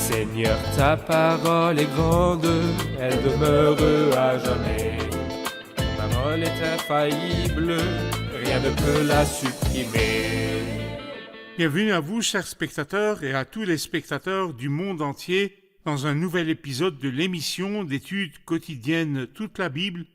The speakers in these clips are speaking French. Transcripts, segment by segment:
Seigneur, ta parole est grande, elle demeure à jamais. Ta parole est infaillible, rien ne peut la supprimer. Bienvenue à vous, chers spectateurs, et à tous les spectateurs du monde entier dans un nouvel épisode de l'émission d'études quotidiennes Toute la Bible,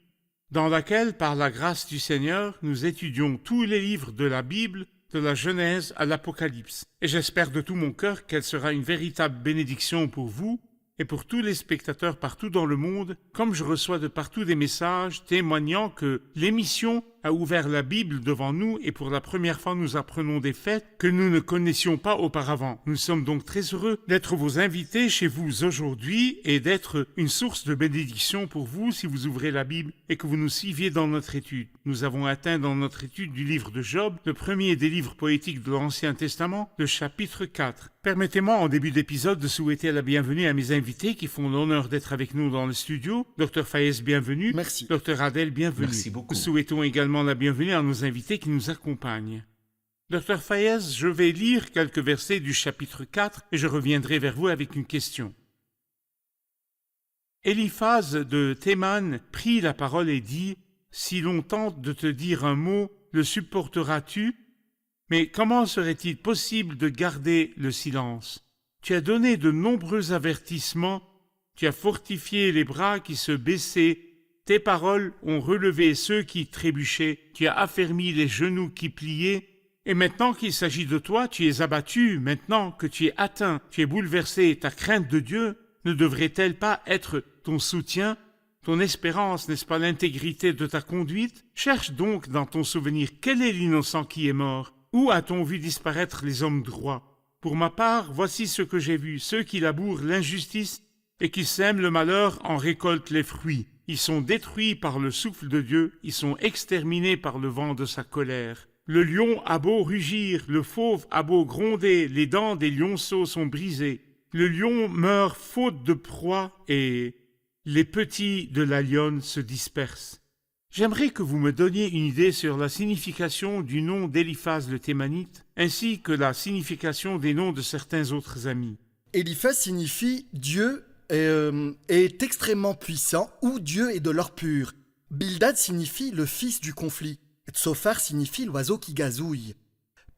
dans laquelle, par la grâce du Seigneur, nous étudions tous les livres de la Bible, de la Genèse à l'Apocalypse. Et j'espère de tout mon cœur qu'elle sera une véritable bénédiction pour vous et pour tous les spectateurs partout dans le monde, comme je reçois de partout des messages témoignant que l'émission a ouvert la Bible devant nous et pour la première fois nous apprenons des faits que nous ne connaissions pas auparavant. Nous sommes donc très heureux d'être vos invités chez vous aujourd'hui et d'être une source de bénédiction pour vous si vous ouvrez la Bible et que vous nous suiviez dans notre étude. Nous avons atteint dans notre étude du livre de Job, le premier des livres poétiques de l'Ancien Testament, le chapitre 4. Permettez-moi en début d'épisode de souhaiter la bienvenue à mes invités qui font l'honneur d'être avec nous dans le studio. Dr Fayez, bienvenue. Merci. Dr Adel, bienvenue. Merci beaucoup. Nous souhaitons également la bienvenue à nos invités qui nous accompagnent. Dr Fayez, je vais lire quelques versets du chapitre 4 et je reviendrai vers vous avec une question. Eliphaz de Théman prit la parole et dit « Si l'on tente de te dire un mot, le supporteras-tu ? Mais comment serait-il possible de garder le silence ? Tu as donné de nombreux avertissements, tu as fortifié les bras qui se baissaient, tes paroles ont relevé ceux qui trébuchaient, tu as affermi les genoux qui pliaient, et maintenant qu'il s'agit de toi, tu es abattu, maintenant que tu es atteint, tu es bouleversé, ta crainte de Dieu ne devrait-elle pas être ton soutien, ton espérance, n'est-ce pas l'intégrité de ta conduite ? Cherche donc dans ton souvenir quel est l'innocent qui est mort. Où a-t-on vu disparaître les hommes droits ? Pour ma part, voici ce que j'ai vu, ceux qui labourent l'injustice et qui sèment le malheur en récoltent les fruits. Ils sont détruits par le souffle de Dieu, ils sont exterminés par le vent de sa colère. Le lion a beau rugir, le fauve a beau gronder, les dents des lionceaux sont brisées. Le lion meurt faute de proie et les petits de la lionne se dispersent. J'aimerais que vous me donniez une idée sur la signification du nom d'Éliphaz le Thémanite, ainsi que la signification des noms de certains autres amis. Eliphaz signifie Dieu est extrêmement puissant ou Dieu est de l'or pur. Bildad signifie le fils du conflit. Tsophar signifie l'oiseau qui gazouille.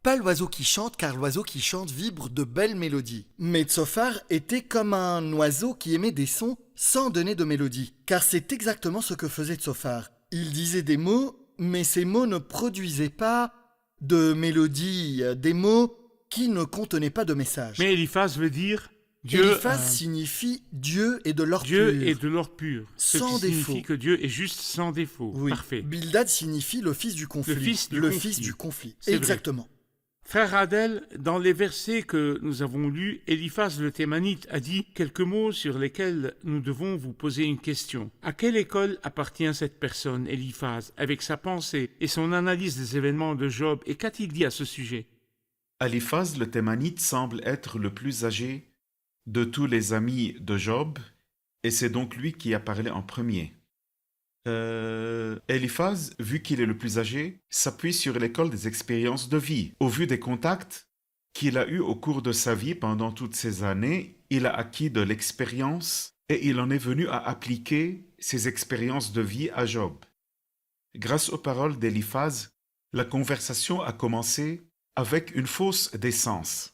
Pas l'oiseau qui chante, car l'oiseau qui chante vibre de belles mélodies. Mais Tsophar était comme un oiseau qui émet des sons sans donner de mélodie, car c'est exactement ce que faisait Tsophar. Il disait des mots, mais ces mots ne produisaient pas de mélodie, des mots qui ne contenaient pas de message. Mais Eliphaz veut dire Dieu. Eliphaz signifie Dieu est de l'or pur. Dieu est de l'or pur. Sans ce qui défaut. signifie que Dieu est juste sans défaut. Oui. Parfait. Bildad signifie le fils du conflit. Le fils du conflit. C'est Exactement. Frère Adel, dans les versets que nous avons lus, Eliphaz le Thémanite a dit quelques mots sur lesquels nous devons vous poser une question. À quelle école appartient cette personne, Eliphaz, avec sa pensée et son analyse des événements de Job, et qu'a-t-il dit à ce sujet ? Eliphaz le Thémanite semble être le plus âgé de tous les amis de Job, et c'est donc lui qui a parlé en premier. Eliphaz, vu qu'il est le plus âgé, s'appuie sur l'école des expériences de vie. Au vu des contacts qu'il a eus au cours de sa vie pendant toutes ces années, il a acquis de l'expérience et il en est venu à appliquer ces expériences de vie à Job. Grâce aux paroles d'Eliphaz, la conversation a commencé avec une fausse décence.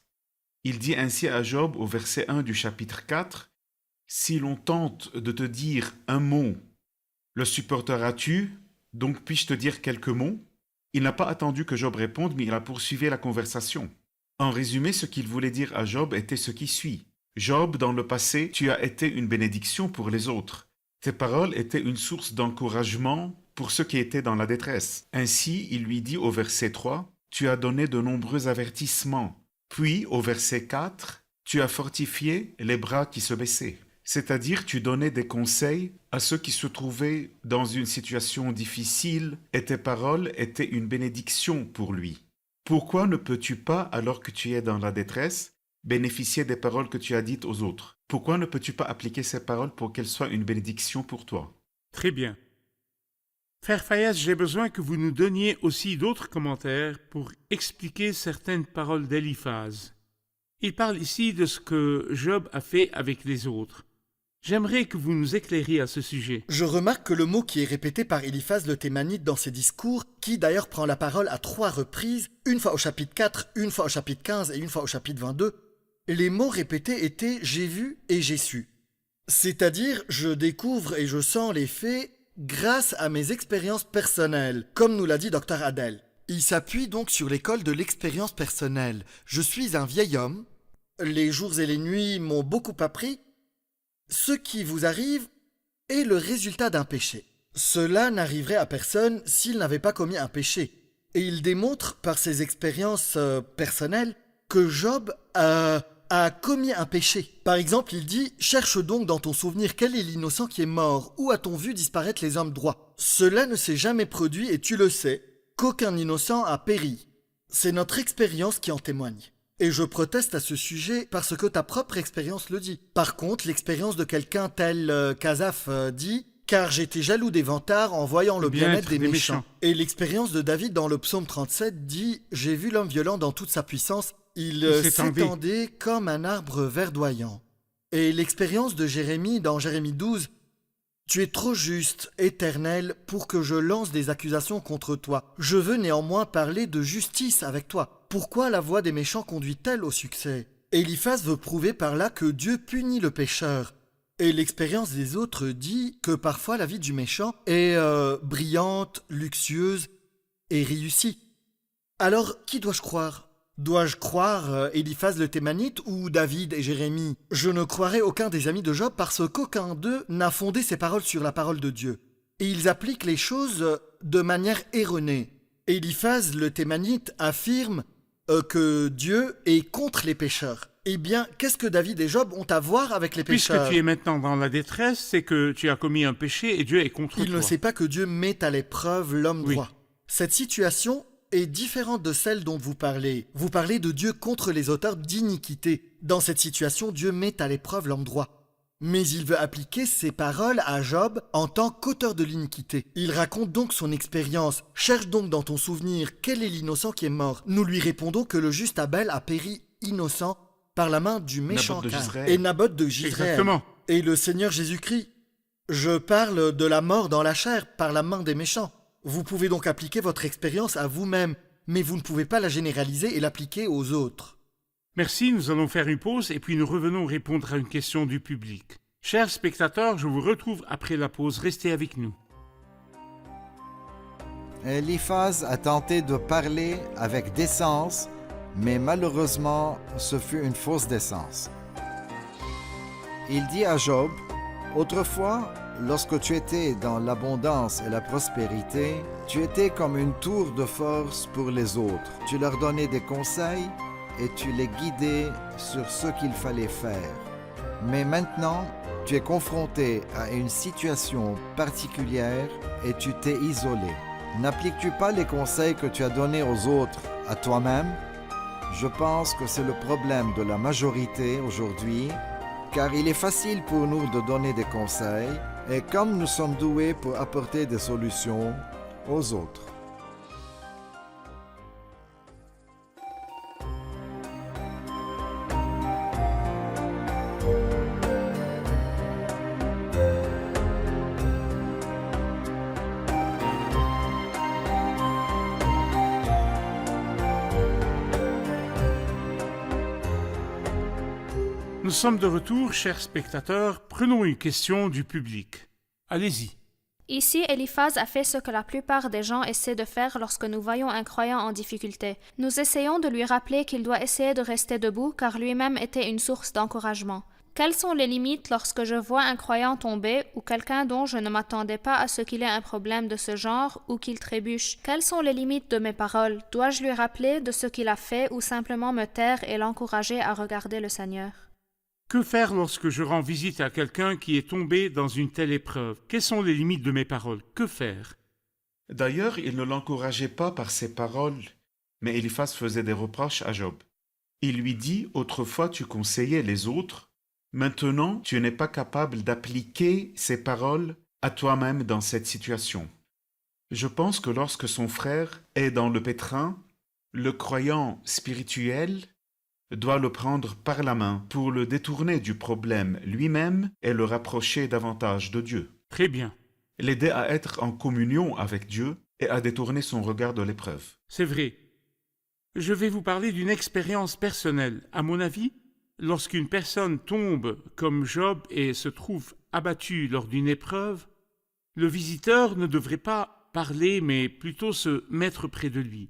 Il dit ainsi à Job au verset 1 du chapitre 4, « Si l'on tente de te dire un mot, le supporteras-tu ? Donc puis-je te dire quelques mots ?» Il n'a pas attendu que Job réponde, mais il a poursuivi la conversation. En résumé, ce qu'il voulait dire à Job était ce qui suit. « Job, dans le passé, tu as été une bénédiction pour les autres. Tes paroles étaient une source d'encouragement pour ceux qui étaient dans la détresse. » Ainsi, il lui dit au verset 3, « Tu as donné de nombreux avertissements. » Puis, au verset 4, « Tu as fortifié les bras qui se baissaient. » C'est-à-dire, tu donnais des conseils à ceux qui se trouvaient dans une situation difficile et tes paroles étaient une bénédiction pour lui. Pourquoi ne peux-tu pas, alors que tu es dans la détresse, bénéficier des paroles que tu as dites aux autres ? Pourquoi ne peux-tu pas appliquer ces paroles pour qu'elles soient une bénédiction pour toi ? Très bien. Frère Fayez, j'ai besoin que vous nous donniez aussi d'autres commentaires pour expliquer certaines paroles d'Eliphaz. Il parle ici de ce que Job a fait avec les autres. J'aimerais que vous nous éclairiez à ce sujet. Je remarque que le mot qui est répété par Éliphaz le Thémanite dans ses discours, qui d'ailleurs prend la parole à 3 reprises, une fois au chapitre 4, une fois au chapitre 15 et une fois au chapitre 22, les mots répétés étaient « j'ai vu » et « j'ai su ». C'est-à-dire, je découvre et je sens les faits grâce à mes expériences personnelles, comme nous l'a dit Dr Adel. Il s'appuie donc sur l'école de l'expérience personnelle. Je suis un vieil homme, les jours et les nuits m'ont beaucoup appris. Ce qui vous arrive est le résultat d'un péché. Cela n'arriverait à personne s'il n'avait pas commis un péché. Et il démontre par ses expériences personnelles que Job a commis un péché. Par exemple, il dit « Cherche donc dans ton souvenir quel est l'innocent qui est mort, où a-t-on vu disparaître les hommes droits ?» Cela ne s'est jamais produit et tu le sais, qu'aucun innocent a péri. C'est notre expérience qui en témoigne. Et je proteste à ce sujet parce que ta propre expérience le dit. Par contre, l'expérience de quelqu'un tel qu'Asaph dit « Car j'étais jaloux des vantards en voyant le bien-être des méchants. » Et l'expérience de David dans le psaume 37 dit « J'ai vu l'homme violent dans toute sa puissance, il s'étendait comme un arbre verdoyant. » Et l'expérience de Jérémie dans Jérémie 12 « Tu es trop juste, Éternel, pour que je lance des accusations contre toi. Je veux néanmoins parler de justice avec toi. Pourquoi la voie des méchants conduit-elle au succès ?» Éliphaz veut prouver par là que Dieu punit le pécheur. Et l'expérience des autres dit que parfois la vie du méchant est brillante, luxueuse et réussie. Alors, qui dois-je croire ? Dois-je croire Éliphaz le Thémanite ou David et Jérémie ? Je ne croirai aucun des amis de Job parce qu'aucun d'eux n'a fondé ses paroles sur la parole de Dieu. Et ils appliquent les choses de manière erronée. Éliphaz le Thémanite affirme que Dieu est contre les pécheurs. Eh bien, qu'est-ce que David et Job ont à voir avec les pécheurs ? Puisque tu es maintenant dans la détresse, c'est que tu as commis un péché et Dieu est contre toi. Il ne sait pas que Dieu met à l'épreuve l'homme droit. Cette situation est différente de celle dont vous parlez. Vous parlez de Dieu contre les auteurs d'iniquité. Dans cette situation, Dieu met à l'épreuve l'homme droit. Mais il veut appliquer ces paroles à Job en tant qu'auteur de l'iniquité. Il raconte donc son expérience. « Cherche donc dans ton souvenir quel est l'innocent qui est mort. » Nous lui répondons que le juste Abel a péri innocent par la main du méchant Caïn et Naboth de Jizréel. Exactement. Et le Seigneur Jésus-Christ. Je parle de la mort dans la chair par la main des méchants. Vous pouvez donc appliquer votre expérience à vous-même, mais vous ne pouvez pas la généraliser et l'appliquer aux autres. Merci, nous allons faire une pause et puis nous revenons répondre à une question du public. Chers spectateurs, je vous retrouve après la pause. Restez avec nous. Éliphaz a tenté de parler avec décence, mais malheureusement, ce fut une fausse décence. Il dit à Job, « Autrefois, lorsque tu étais dans l'abondance et la prospérité, tu étais comme une tour de force pour les autres. Tu leur donnais des conseils et tu les guidais sur ce qu'il fallait faire. Mais maintenant, tu es confronté à une situation particulière et tu t'es isolé. N'appliques-tu pas les conseils que tu as donnés aux autres à toi-même? Je pense que c'est le problème de la majorité aujourd'hui, car il est facile pour nous de donner des conseils, et comme nous sommes doués pour apporter des solutions aux autres. Nous sommes de retour, chers spectateurs. Prenons une question du public. Allez-y. Ici, Éliphaz a fait ce que la plupart des gens essaient de faire lorsque nous voyons un croyant en difficulté. Nous essayons de lui rappeler qu'il doit essayer de rester debout car lui-même était une source d'encouragement. Quelles sont les limites lorsque je vois un croyant tomber ou quelqu'un dont je ne m'attendais pas à ce qu'il ait un problème de ce genre ou qu'il trébuche? Quelles sont les limites de mes paroles? Dois-je lui rappeler de ce qu'il a fait ou simplement me taire et l'encourager à regarder le Seigneur? Que faire lorsque je rends visite à quelqu'un qui est tombé dans une telle épreuve? Quelles sont les limites de mes paroles? Que faire? D'ailleurs, il ne l'encourageait pas par ses paroles, mais Éliphaz faisait des reproches à Job. Il lui dit, autrefois tu conseillais les autres, maintenant tu n'es pas capable d'appliquer ces paroles à toi-même dans cette situation. Je pense que lorsque son frère est dans le pétrin, le croyant spirituel doit le prendre par la main pour le détourner du problème lui-même et le rapprocher davantage de Dieu. Très bien. L'aider à être en communion avec Dieu et à détourner son regard de l'épreuve. C'est vrai. Je vais vous parler d'une expérience personnelle. À mon avis, lorsqu'une personne tombe comme Job et se trouve abattu lors d'une épreuve, le visiteur ne devrait pas parler, mais plutôt se mettre près de lui,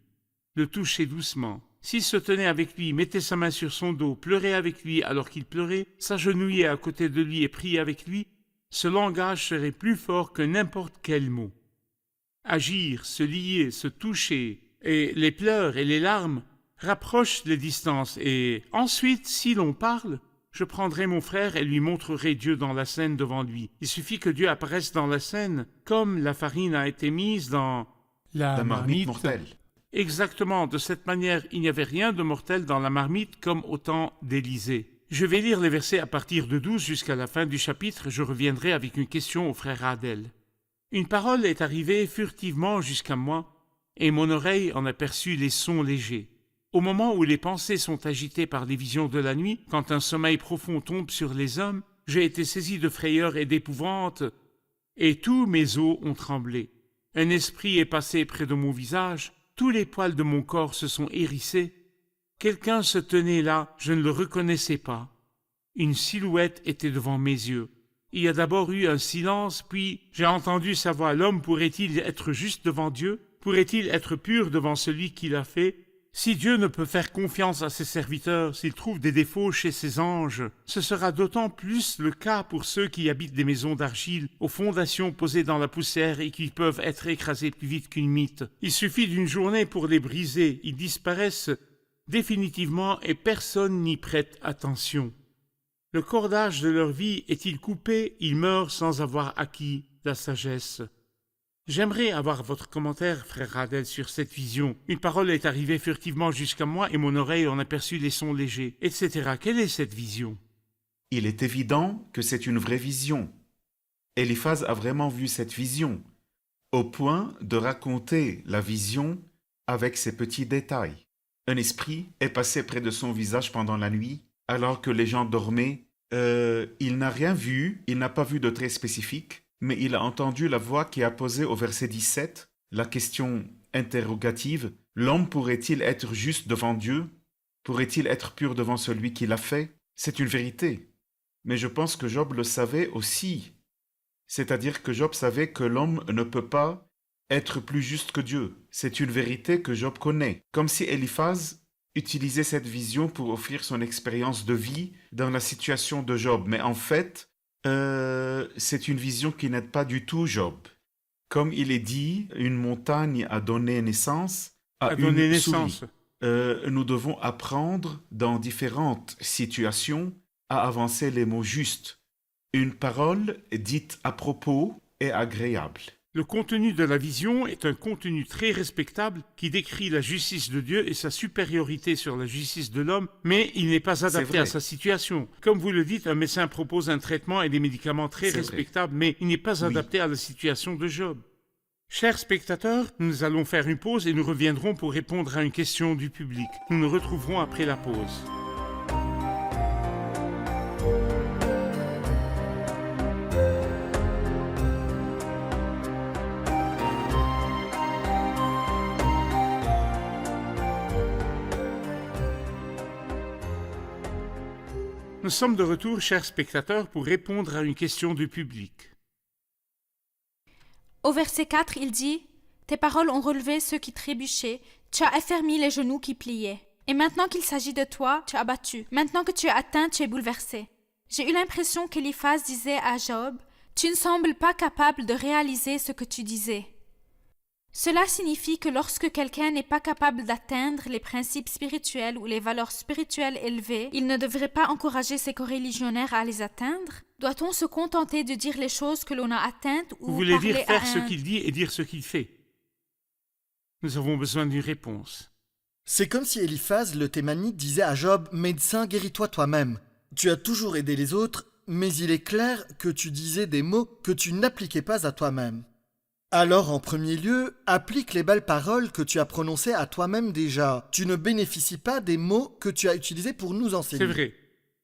le toucher doucement. S'il se tenait avec lui, mettait sa main sur son dos, pleurait avec lui alors qu'il pleurait, s'agenouillait à côté de lui et priait avec lui, ce langage serait plus fort que n'importe quel mot. Agir, se lier, se toucher, et les pleurs et les larmes rapprochent les distances, et ensuite, si l'on parle, je prendrai mon frère et lui montrerai Dieu dans la scène devant lui. Il suffit que Dieu apparaisse dans la scène, comme la farine a été mise dans La marmite mortelle. Exactement, de cette manière, il n'y avait rien de mortel dans la marmite comme au temps d'Élisée. Je vais lire les versets à partir de 12 jusqu'à la fin du chapitre. Je reviendrai avec une question au frère Adel. Une parole est arrivée furtivement jusqu'à moi, et mon oreille en aperçut les sons légers. Au moment où les pensées sont agitées par les visions de la nuit, quand un sommeil profond tombe sur les hommes, j'ai été saisi de frayeur et d'épouvante, et tous mes os ont tremblé. Un esprit est passé près de mon visage, tous les poils de mon corps se sont hérissés. Quelqu'un se tenait là, je ne le reconnaissais pas. Une silhouette était devant mes yeux. Il y a d'abord eu un silence, puis j'ai entendu sa voix. L'homme pourrait-il être juste devant Dieu? Pourrait-il être pur devant celui qui l'a fait? Si Dieu ne peut faire confiance à ses serviteurs, s'il trouve des défauts chez ses anges, ce sera d'autant plus le cas pour ceux qui habitent des maisons d'argile, aux fondations posées dans la poussière et qui peuvent être écrasés plus vite qu'une mythe. Il suffit d'une journée pour les briser, ils disparaissent définitivement et personne n'y prête attention. Le cordage de leur vie est-il coupé? Ils meurent sans avoir acquis la sagesse. J'aimerais avoir votre commentaire, frère Adel, sur cette vision. Une parole est arrivée furtivement jusqu'à moi et mon oreille en aperçut les sons légers, etc. Quelle est cette vision? Il est évident que c'est une vraie vision. Eliphaz a vraiment vu cette vision, au point de raconter la vision avec ses petits détails. Un esprit est passé près de son visage pendant la nuit, alors que les gens dormaient. Il n'a rien vu, il n'a pas vu de trait spécifique, mais il a entendu la voix qui a posé au verset 17 la question interrogative. L'homme pourrait-il être juste devant Dieu? Pourrait-il être pur devant celui qui l'a fait? C'est une vérité. Mais je pense que Job le savait aussi. C'est-à-dire que Job savait que l'homme ne peut pas être plus juste que Dieu. C'est une vérité que Job connaît. Comme si Eliphaz utilisait cette vision pour offrir son expérience de vie dans la situation de Job. Mais en fait, c'est une vision qui n'aide pas du tout Job. Comme il est dit, une montagne a donné naissance à une souris. Nous devons apprendre dans différentes situations à avancer les mots justes. Une parole dite à propos est agréable. Le contenu de la vision est un contenu très respectable qui décrit la justice de Dieu et sa supériorité sur la justice de l'homme, mais il n'est pas adapté à sa situation. Comme vous le dites, un médecin propose un traitement et des médicaments très respectables, mais il n'est pas adapté à la situation de Job. Chers spectateurs, nous allons faire une pause et nous reviendrons pour répondre à une question du public. Nous nous retrouverons après la pause. Nous sommes de retour, chers spectateurs, pour répondre à une question du public. Au verset 4, il dit « Tes paroles ont relevé ceux qui trébuchaient, tu as affermi les genoux qui pliaient. Et maintenant qu'il s'agit de toi, tu as battu. Maintenant que tu es atteint, tu es bouleversé. » J'ai eu l'impression qu'Eliphaz disait à Job « Tu ne sembles pas capable de réaliser ce que tu disais. » Cela signifie que lorsque quelqu'un n'est pas capable d'atteindre les principes spirituels ou les valeurs spirituelles élevées, il ne devrait pas encourager ses coreligionnaires à les atteindre? Doit-on se contenter de dire les choses que l'on a atteintes ou Vous voulez parler dire faire à ce qu'il dit et dire ce qu'il fait? Nous avons besoin d'une réponse. C'est comme si Eliphaz le Thémanite disait à Job « Médecin, guéris-toi toi-même. Tu as toujours aidé les autres, mais il est clair que tu disais des mots que tu n'appliquais pas à toi-même. » Alors, en premier lieu, applique les belles paroles que tu as prononcées à toi-même déjà. Tu ne bénéficies pas des mots que tu as utilisés pour nous enseigner. C'est vrai.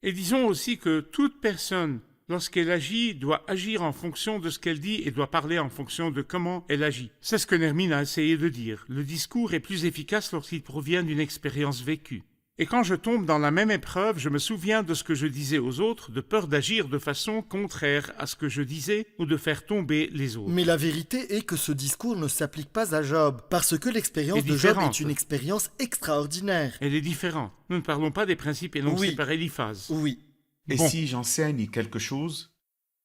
Et disons aussi que toute personne, lorsqu'elle agit, doit agir en fonction de ce qu'elle dit et doit parler en fonction de comment elle agit. C'est ce que Nermine a essayé de dire. Le discours est plus efficace lorsqu'il provient d'une expérience vécue. Et quand je tombe dans la même épreuve, je me souviens de ce que je disais aux autres, de peur d'agir de façon contraire à ce que je disais ou de faire tomber les autres. Mais la vérité est que ce discours ne s'applique pas à Job, parce que l'expérience Est de Job différente. est une expérience extraordinaire. Elle est différente. Nous ne parlons pas des principes énoncés Oui. par Eliphaz. Oui. Et Bon. si j'enseigne quelque chose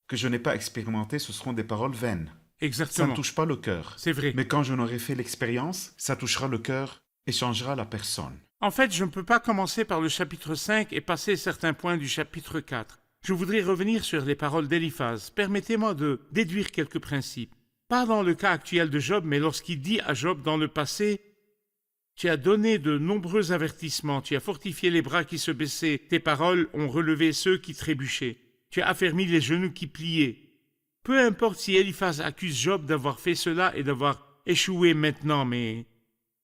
que je n'ai pas expérimenté, ce seront des paroles vaines. Ça Exactement. ne touche pas le cœur. C'est vrai. Mais quand je n'aurai fait l'expérience, ça touchera le cœur et changera la personne. En fait, je ne peux pas commencer par le chapitre 5 et passer certains points du chapitre 4. Je voudrais revenir sur les paroles d'Eliphaz. Permettez-moi de déduire quelques principes. Pas dans le cas actuel de Job, mais lorsqu'il dit à Job dans le passé « Tu as donné de nombreux avertissements, tu as fortifié les bras qui se baissaient, tes paroles ont relevé ceux qui trébuchaient, tu as affermi les genoux qui pliaient. » Peu importe si Eliphaz accuse Job d'avoir fait cela et d'avoir échoué maintenant, mais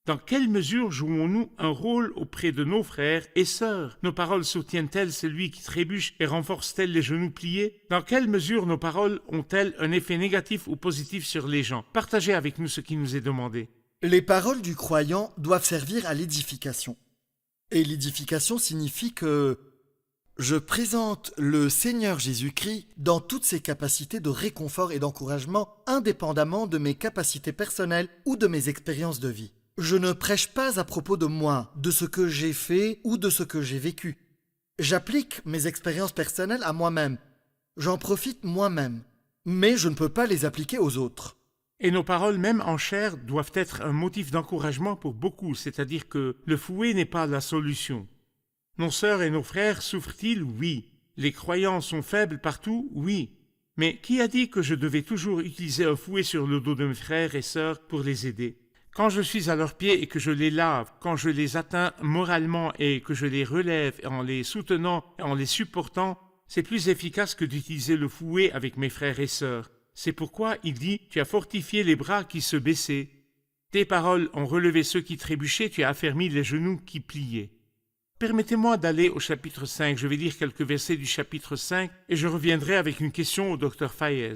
dans quelle mesure jouons-nous un rôle auprès de nos frères et sœurs? Nos paroles soutiennent-elles celui qui trébuche et renforcent-elles les genoux pliés? Dans quelle mesure nos paroles ont-elles un effet négatif ou positif sur les gens? Partagez avec nous ce qui nous est demandé. Les paroles du croyant doivent servir à l'édification. Et l'édification signifie que je présente le Seigneur Jésus-Christ dans toutes ses capacités de réconfort et d'encouragement, indépendamment de mes capacités personnelles ou de mes expériences de vie. Je ne prêche pas à propos de moi, de ce que j'ai fait ou de ce que j'ai vécu. J'applique mes expériences personnelles à moi-même. J'en profite moi-même. Mais je ne peux pas les appliquer aux autres. Et nos paroles, même en chair, doivent être un motif d'encouragement pour beaucoup, c'est-à-dire que le fouet n'est pas la solution. Nos sœurs et nos frères souffrent-ils? Oui. Les croyants sont faibles partout? Oui. Mais qui a dit que je devais toujours utiliser un fouet sur le dos de mes frères et sœurs pour les aider? Quand je suis à leurs pieds et que je les lave, quand je les atteins moralement et que je les relève en les soutenant et en les supportant, c'est plus efficace que d'utiliser le fouet avec mes frères et sœurs. C'est pourquoi il dit « Tu as fortifié les bras qui se baissaient. Tes paroles ont relevé ceux qui trébuchaient, tu as affermi les genoux qui pliaient. » Permettez-moi d'aller au chapitre 5. Je vais lire quelques versets du chapitre 5 et je reviendrai avec une question au docteur Fayez.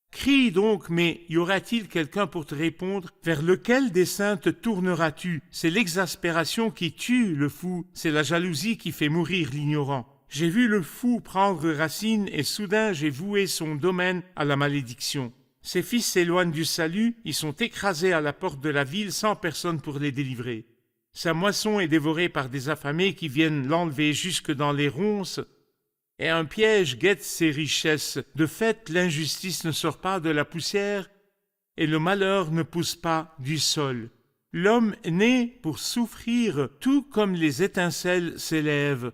Crie donc, mais y aura-t-il quelqu'un pour te répondre? Vers lequel des saints te tourneras-tu? C'est l'exaspération qui tue le fou, c'est la jalousie qui fait mourir l'ignorant. J'ai vu le fou prendre racine et soudain j'ai voué son domaine à la malédiction. Ses fils s'éloignent du salut, ils sont écrasés à la porte de la ville sans personne pour les délivrer. Sa moisson est dévorée par des affamés qui viennent l'enlever jusque dans les ronces, et un piège guette ses richesses. De fait, l'injustice ne sort pas de la poussière, et le malheur ne pousse pas du sol. L'homme est né pour souffrir, tout comme les étincelles s'élèvent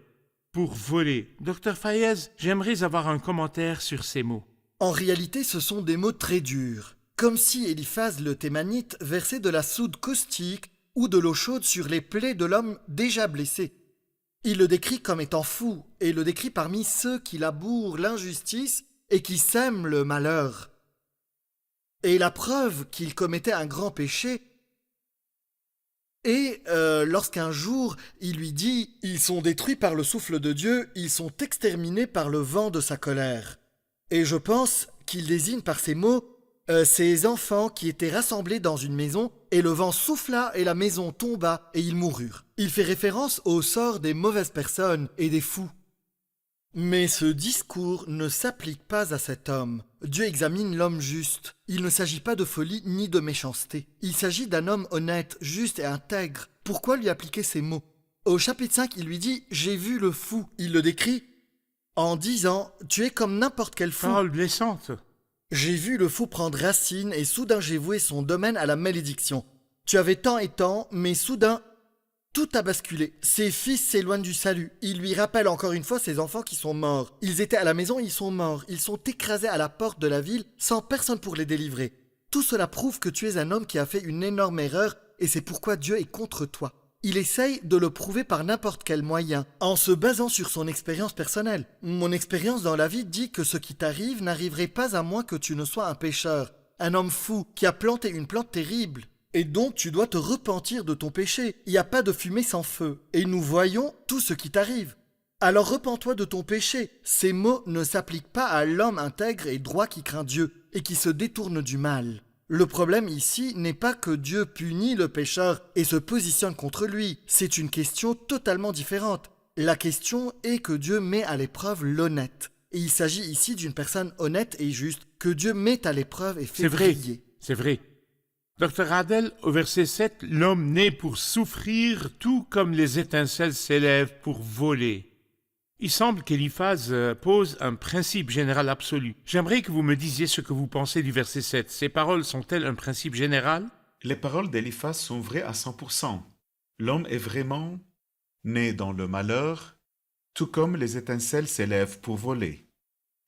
pour voler. Docteur Fayez, j'aimerais avoir un commentaire sur ces mots. En réalité, ce sont des mots très durs, comme si Eliphaz le Thémanite versait de la soude caustique ou de l'eau chaude sur les plaies de l'homme déjà blessé. Il le décrit comme étant fou, et le décrit parmi ceux qui labourent l'injustice et qui sèment le malheur. Et la preuve qu'il commettait un grand péché est lorsqu'un jour il lui dit « Ils sont détruits par le souffle de Dieu, ils sont exterminés par le vent de sa colère ». Et je pense qu'il désigne par ces mots ces enfants qui étaient rassemblés dans une maison, et le vent souffla et la maison tomba et ils moururent. Il fait référence au sort des mauvaises personnes et des fous. Mais ce discours ne s'applique pas à cet homme. Dieu examine l'homme juste. Il ne s'agit pas de folie ni de méchanceté. Il s'agit d'un homme honnête, juste et intègre. Pourquoi lui appliquer ces mots? Au chapitre 5, il lui dit « J'ai vu le fou ». Il le décrit en disant « Tu es comme n'importe quel fou ». Parole blessante. J'ai vu le fou prendre racine et soudain j'ai voué son domaine à la malédiction. Tu avais tant et tant, mais soudain, tout a basculé. Ses fils s'éloignent du salut. Il lui rappelle encore une fois ses enfants qui sont morts. Ils étaient à la maison, ils sont morts. Ils sont écrasés à la porte de la ville sans personne pour les délivrer. Tout cela prouve que tu es un homme qui a fait une énorme erreur et c'est pourquoi Dieu est contre toi. Il essaye de le prouver par n'importe quel moyen, en se basant sur son expérience personnelle. Mon expérience dans la vie dit que ce qui t'arrive n'arriverait pas à moins que tu ne sois un pécheur. un homme fou qui a planté une plante terrible. Et donc tu dois te repentir de ton péché. Il n'y a pas de fumée sans feu. Et nous voyons tout ce qui t'arrive. Alors repens-toi de ton péché. Ces mots ne s'appliquent pas à l'homme intègre et droit qui craint Dieu et qui se détourne du mal. Le problème ici n'est pas que Dieu punit le pécheur et se positionne contre lui. C'est une question totalement différente. La question est que Dieu met à l'épreuve l'honnête. Et il s'agit ici d'une personne honnête et juste que Dieu met à l'épreuve et fait briller. C'est vrai. Dr. Adel, au verset 7, l'homme naît pour souffrir, tout comme les étincelles s'élèvent pour voler. Il semble qu'Éliphaz pose un principe général absolu. J'aimerais que vous me disiez ce que vous pensez du verset 7. Ces paroles sont-elles un principe général? Les paroles d'Éliphaz sont vraies à 100%. L'homme est vraiment né dans le malheur, tout comme les étincelles s'élèvent pour voler.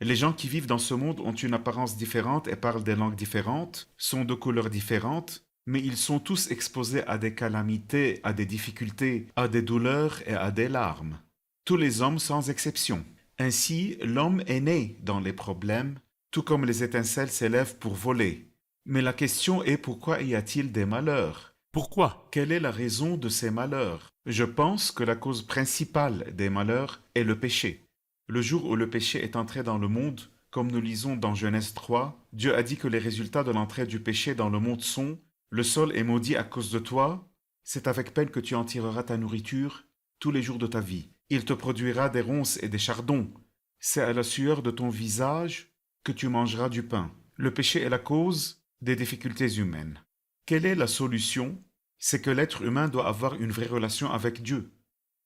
Les gens qui vivent dans ce monde ont une apparence différente et parlent des langues différentes, sont de couleurs différentes, mais ils sont tous exposés à des calamités, à des difficultés, à des douleurs et à des larmes. Tous les hommes sans exception. Ainsi, l'homme est né dans les problèmes, tout comme les étincelles s'élèvent pour voler. Mais la question est pourquoi y a-t-il des malheurs? Pourquoi? Quelle est la raison de ces malheurs? Je pense que la cause principale des malheurs est le péché. Le jour où le péché est entré dans le monde, comme nous lisons dans Genèse 3, Dieu a dit que les résultats de l'entrée du péché dans le monde sont « Le sol est maudit à cause de toi, c'est avec peine que tu en tireras ta nourriture tous les jours de ta vie. Il te produira des ronces et des chardons. C'est à la sueur de ton visage que tu mangeras du pain. » Le péché est la cause des difficultés humaines. Quelle est la solution? C'est que l'être humain doit avoir une vraie relation avec Dieu.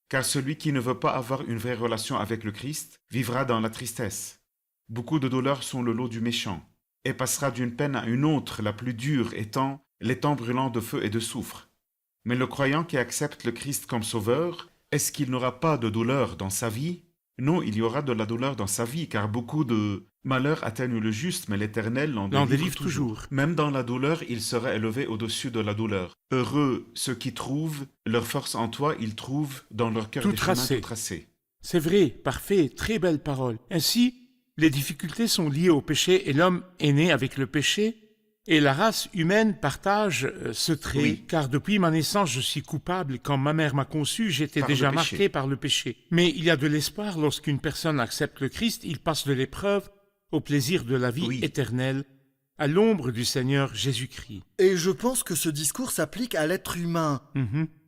Car celui qui ne veut pas avoir une vraie relation avec le Christ vivra dans la tristesse. Beaucoup de douleurs sont le lot du méchant, et passera d'une peine à une autre, la plus dure étant les temps brûlants de feu et de soufre. Mais le croyant qui accepte le Christ comme sauveur, est-ce qu'il n'aura pas de douleur dans sa vie? Non, il y aura de la douleur dans sa vie, car beaucoup de malheurs atteignent le juste, mais l'Éternel l'en délivre toujours. Même dans la douleur, il sera élevé au-dessus de la douleur. Heureux ceux qui trouvent leur force en toi, ils trouvent dans leur cœur des chemins tout tracés. C'est vrai, parfait, très belle parole. Ainsi, les difficultés sont liées au péché et l'homme est né avec le péché. Et la race humaine partage ce trait, oui. Car depuis ma naissance, je suis coupable. Quand ma mère m'a conçu, j'étais déjà marqué par le péché. Mais il y a de l'espoir lorsqu'une personne accepte le Christ, il passe de l'épreuve au plaisir de la vie éternelle, à l'ombre du Seigneur Jésus-Christ. Et je pense que ce discours s'applique à l'être humain.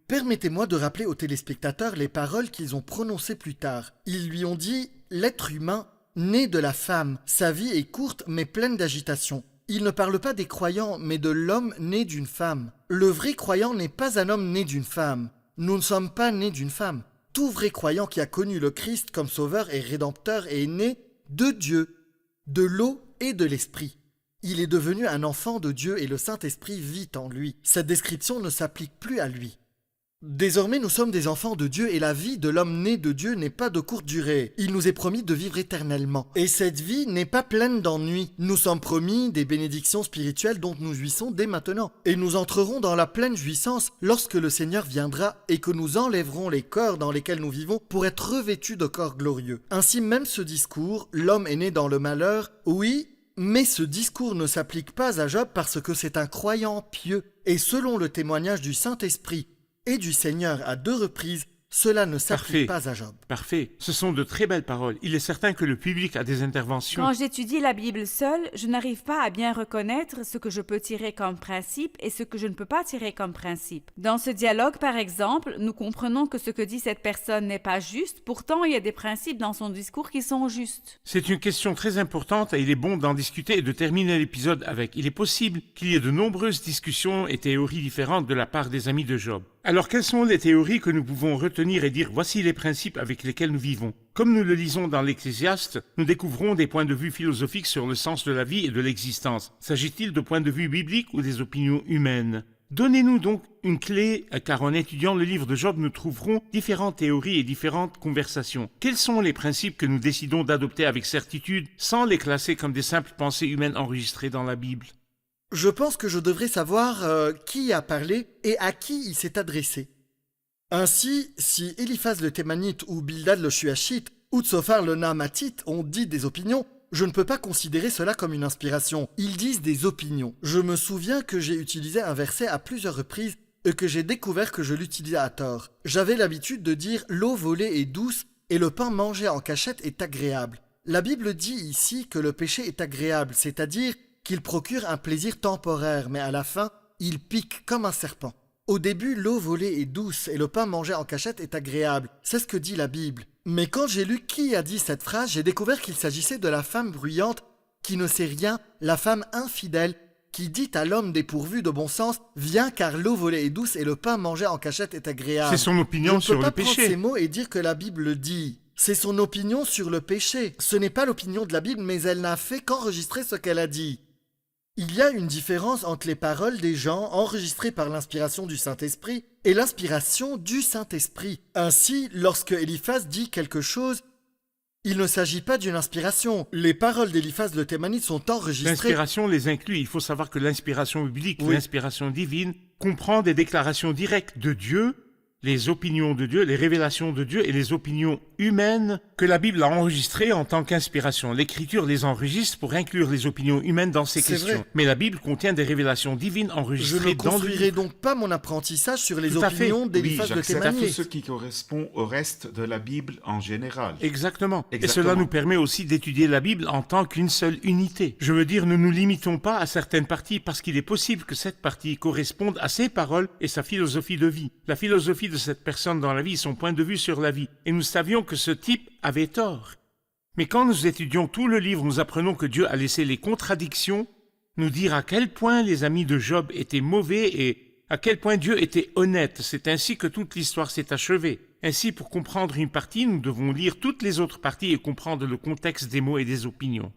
Permettez-moi de rappeler aux téléspectateurs les paroles qu'ils ont prononcées plus tard. Ils lui ont dit « L'être humain, né de la femme, sa vie est courte mais pleine d'agitation. » Il ne parle pas des croyants, mais de l'homme né d'une femme. Le vrai croyant n'est pas un homme né d'une femme. Nous ne sommes pas nés d'une femme. Tout vrai croyant qui a connu le Christ comme sauveur et rédempteur est né de Dieu, de l'eau et de l'esprit. Il est devenu un enfant de Dieu et le Saint-Esprit vit en lui. Cette description ne s'applique plus à lui. Désormais, nous sommes des enfants de Dieu et la vie de l'homme né de Dieu n'est pas de courte durée. Il nous est promis de vivre éternellement. Et cette vie n'est pas pleine d'ennuis. Nous sommes promis des bénédictions spirituelles dont nous jouissons dès maintenant. Et nous entrerons dans la pleine jouissance lorsque le Seigneur viendra et que nous enlèverons les corps dans lesquels nous vivons pour être revêtus de corps glorieux. Ainsi, même ce discours, l'homme est né dans le malheur, oui, mais ce discours ne s'applique pas à Job parce que c'est un croyant pieux. Et selon le témoignage du Saint-Esprit, et du Seigneur à 2 reprises, cela ne s'applique pas à Job. Parfait. Ce sont de très belles paroles. Il est certain que le public a des interventions. Quand j'étudie la Bible seule, je n'arrive pas à bien reconnaître ce que je peux tirer comme principe et ce que je ne peux pas tirer comme principe. Dans ce dialogue, par exemple, nous comprenons que ce que dit cette personne n'est pas juste, pourtant il y a des principes dans son discours qui sont justes. C'est une question très importante et il est bon d'en discuter et de terminer l'épisode avec. Il est possible qu'il y ait de nombreuses discussions et théories différentes de la part des amis de Job. Alors, quelles sont les théories que nous pouvons retenir et dire « voici les principes avec lesquels nous vivons ». Comme nous le lisons dans l'Ecclésiaste, nous découvrons des points de vue philosophiques sur le sens de la vie et de l'existence. S'agit-il de points de vue bibliques ou des opinions humaines? Donnez-nous donc une clé, car en étudiant le livre de Job, nous trouverons différentes théories et différentes conversations. Quels sont les principes que nous décidons d'adopter avec certitude, sans les classer comme des simples pensées humaines enregistrées dans la Bible? Je pense que je devrais savoir qui a parlé et à qui il s'est adressé. Ainsi, si Éliphaz le Thémanite ou Bildad le Shuhachite ou Tsophar le Naamatite ont dit des opinions, Je ne peux pas considérer cela comme une inspiration. Ils disent des opinions. Je me souviens que j'ai utilisé un verset à plusieurs reprises et que j'ai découvert que je l'utilisais à tort. J'avais l'habitude de dire « l'eau volée est douce et le pain mangé en cachette est agréable ». La Bible dit ici que le péché est agréable, c'est-à-dire qu'il procure un plaisir temporaire, mais à la fin, il pique comme un serpent. Au début, l'eau volée est douce et le pain mangé en cachette est agréable. C'est ce que dit la Bible. Mais quand j'ai lu qui a dit cette phrase, j'ai découvert qu'il s'agissait de la femme bruyante qui ne sait rien, la femme infidèle, qui dit à l'homme dépourvu de bon sens « Viens car l'eau volée est douce et le pain mangé en cachette est agréable ». C'est son opinion sur le Je ne peux pas prendre péché. ces mots et dire que la Bible le dit. C'est son opinion sur le péché. Ce n'est pas l'opinion de la Bible, mais elle n'a fait qu'enregistrer ce qu'elle a dit. Il y a une différence entre les paroles des gens enregistrées par l'inspiration du Saint-Esprit et l'inspiration du Saint-Esprit. Ainsi, lorsque Eliphaz dit quelque chose, il ne s'agit pas d'une inspiration. Les paroles d'Eliphaz le Thémanite sont enregistrées. L'inspiration les inclut. Il faut savoir que l'inspiration biblique, Oui. l'inspiration divine, comprend des déclarations directes de Dieu, les opinions de Dieu, les révélations de Dieu et les opinions humaines que la Bible a enregistrées en tant qu'inspiration. L'Écriture les enregistre pour inclure les opinions humaines dans ces C'est questions. vrai. Mais la Bible contient des révélations divines Je enregistrées ne dans le construirai livre. donc pas mon apprentissage sur les Tout à fait. opinions Oui, d'Eliphaz de j'accepte tout Thémanite. ce qui correspond au reste de la Bible en général. Exactement. Et Exactement. cela nous permet aussi d'étudier la Bible en tant qu'une seule unité. Je veux dire, ne nous limitons pas à certaines parties parce qu'il est possible que cette partie corresponde à ses paroles et sa philosophie de vie. La philosophie de cette personne dans la vie, son point de vue sur la vie. Et nous savions que ce type avait tort. Mais quand nous étudions tout le livre, nous apprenons que Dieu a laissé les contradictions nous dire à quel point les amis de Job étaient mauvais et à quel point Dieu était honnête. C'est ainsi que toute l'histoire s'est achevée. Ainsi, pour comprendre une partie, nous devons lire toutes les autres parties et comprendre le contexte des mots et des opinions.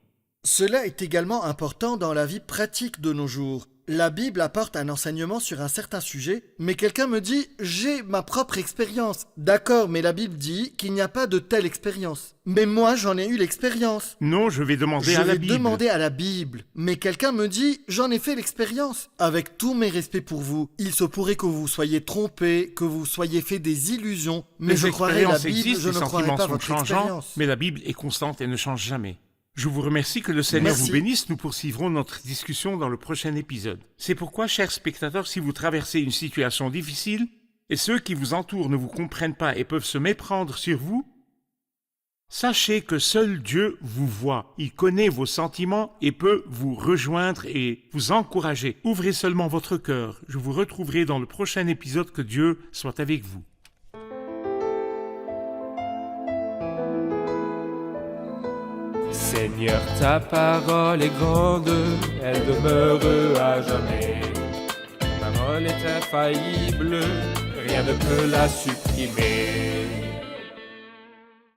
Cela est également important dans la vie pratique de nos jours. La Bible apporte un enseignement sur un certain sujet, mais quelqu'un me dit « j'ai ma propre expérience ». D'accord, mais la Bible dit qu'il n'y a pas de telle expérience. Mais moi, j'en ai eu l'expérience. Non, je vais demander Je à la vais Bible. demander à la Bible. Mais quelqu'un me dit « j'en ai fait l'expérience ». Avec tous mes respects pour vous, il se pourrait que vous soyez trompé, que vous soyez fait des illusions, mais Les je croirais la expériences Bible, existent, je les ne croirais sentiments pas sont votre changeants, expérience. mais la Bible est constante et ne change jamais. Je vous remercie, que le Seigneur Merci. vous bénisse. Nous poursuivrons notre discussion dans le prochain épisode. C'est pourquoi, chers spectateurs, si vous traversez une situation difficile et ceux qui vous entourent ne vous comprennent pas et peuvent se méprendre sur vous, sachez que seul Dieu vous voit. Il connaît vos sentiments et peut vous rejoindre et vous encourager. Ouvrez seulement votre cœur. Je vous retrouverai dans le prochain épisode. Que Dieu soit avec vous. Seigneur, ta parole est grande, elle demeure à jamais. Ta parole est infaillible, rien ne peut la supprimer.